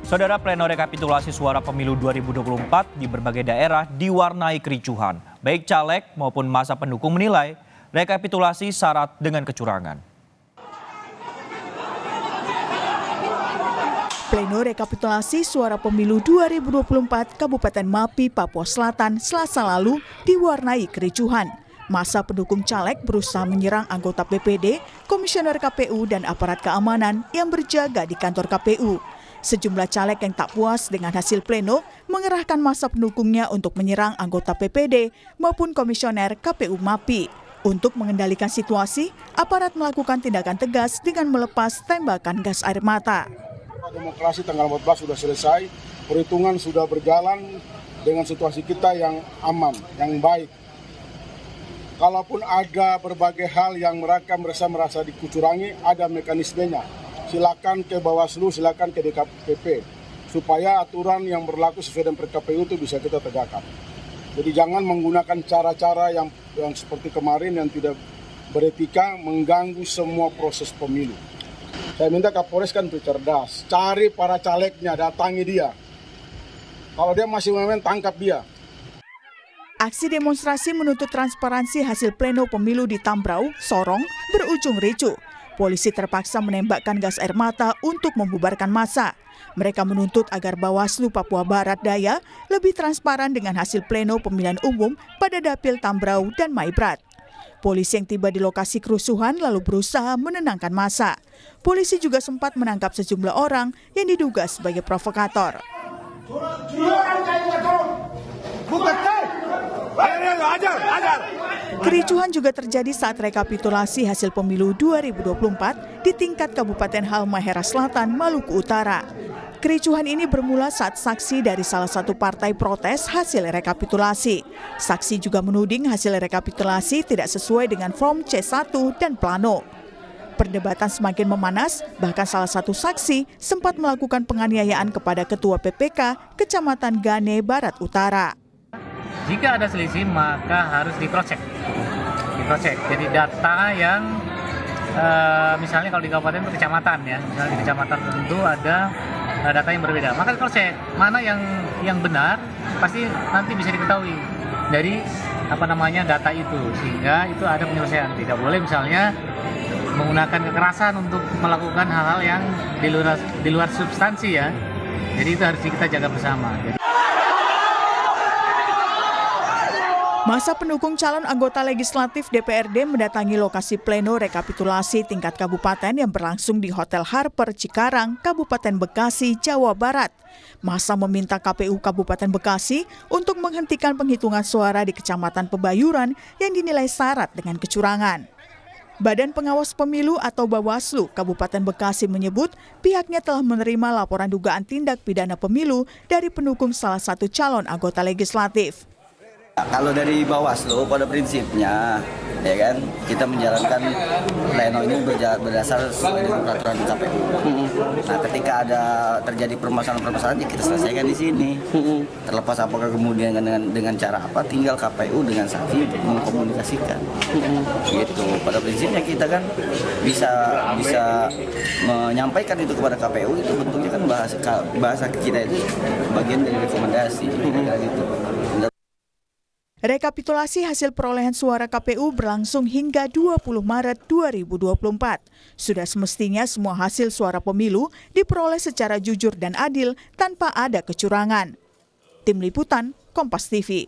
Saudara, pleno rekapitulasi suara pemilu 2024 di berbagai daerah diwarnai kericuhan. Baik caleg maupun masa pendukung menilai rekapitulasi syarat dengan kecurangan. Pleno rekapitulasi suara pemilu 2024 Kabupaten Mapi, Papua Selatan, Selasa lalu diwarnai kericuhan. Masa pendukung caleg berusaha menyerang anggota BPD, komisioner KPU, dan aparat keamanan yang berjaga di kantor KPU. Sejumlah caleg yang tak puas dengan hasil pleno mengerahkan masa pendukungnya untuk menyerang anggota BPD maupun komisioner KPU Mapi. Untuk mengendalikan situasi, aparat melakukan tindakan tegas dengan melepas tembakan gas air mata. Demokrasi tanggal 14 sudah selesai, perhitungan sudah berjalan dengan situasi kita yang aman, yang baik. Kalaupun ada berbagai hal yang mereka merasa dikucurangi, ada mekanismenya. Silakan ke Bawaslu, silakan ke DKPP, supaya aturan yang berlaku sesuai dengan PKPU itu bisa kita tegakkan. Jadi jangan menggunakan cara-cara yang seperti kemarin yang tidak beretika, mengganggu semua proses pemilu. Saya minta Kapolres kan untuk cerdas, cari para calegnya, datangi dia. Kalau dia masih main, tangkap dia. Aksi demonstrasi menuntut transparansi hasil pleno pemilu di Tambrau, Sorong, berujung ricuh. Polisi terpaksa menembakkan gas air mata untuk membubarkan massa. Mereka menuntut agar Bawaslu Papua Barat Daya lebih transparan dengan hasil pleno pemilihan umum pada Dapil Tambrau dan Maibrat. Polisi yang tiba di lokasi kerusuhan lalu berusaha menenangkan massa. Polisi juga sempat menangkap sejumlah orang yang diduga sebagai provokator. Kericuhan juga terjadi saat rekapitulasi hasil pemilu 2024 di tingkat Kabupaten Halmahera Selatan, Maluku Utara. Kericuhan ini bermula saat saksi dari salah satu partai protes hasil rekapitulasi. Saksi juga menuding hasil rekapitulasi tidak sesuai dengan form C1 dan plano. Perdebatan semakin memanas, bahkan salah satu saksi sempat melakukan penganiayaan kepada Ketua PPK Kecamatan Gane Barat Utara. Jika ada selisih maka harus di-cross-check. Jadi data yang misalnya kalau di kabupaten itu kecamatan ya, misalnya di kecamatan tertentu ada data yang berbeda. Maka di-cross-check mana yang benar pasti nanti bisa diketahui dari data itu, sehingga itu ada penyelesaian. Tidak boleh misalnya menggunakan kekerasan untuk melakukan hal-hal yang di luar substansi ya. Jadi itu harus kita jaga bersama. Masa pendukung calon anggota legislatif DPRD mendatangi lokasi pleno rekapitulasi tingkat kabupaten yang berlangsung di Hotel Harper Cikarang, Kabupaten Bekasi, Jawa Barat. Masa meminta KPU Kabupaten Bekasi untuk menghentikan penghitungan suara di Kecamatan Pebayuran yang dinilai syarat dengan kecurangan. Badan Pengawas Pemilu atau Bawaslu Kabupaten Bekasi menyebut pihaknya telah menerima laporan dugaan tindak pidana pemilu dari pendukung salah satu calon anggota legislatif. Kalau dari Bawaslu pada prinsipnya ya kan kita menjalankan pleno ini berdasar sesuai dengan peraturan KPU. Nah, ketika ada terjadi permasalahan-permasalahan ya kita selesaikan di sini. Terlepas apakah kemudian dengan cara apa, tinggal KPU dengan saksi untuk mengkomunikasikan. Gitu. Pada prinsipnya kita kan bisa menyampaikan itu kepada KPU, itu bentuknya kan bahasa kita itu bagian dari rekomendasi gitu. Rekapitulasi hasil perolehan suara KPU berlangsung hingga 20 Maret 2024. Sudah semestinya semua hasil suara pemilu diperoleh secara jujur dan adil tanpa ada kecurangan. Tim Liputan, Kompas TV.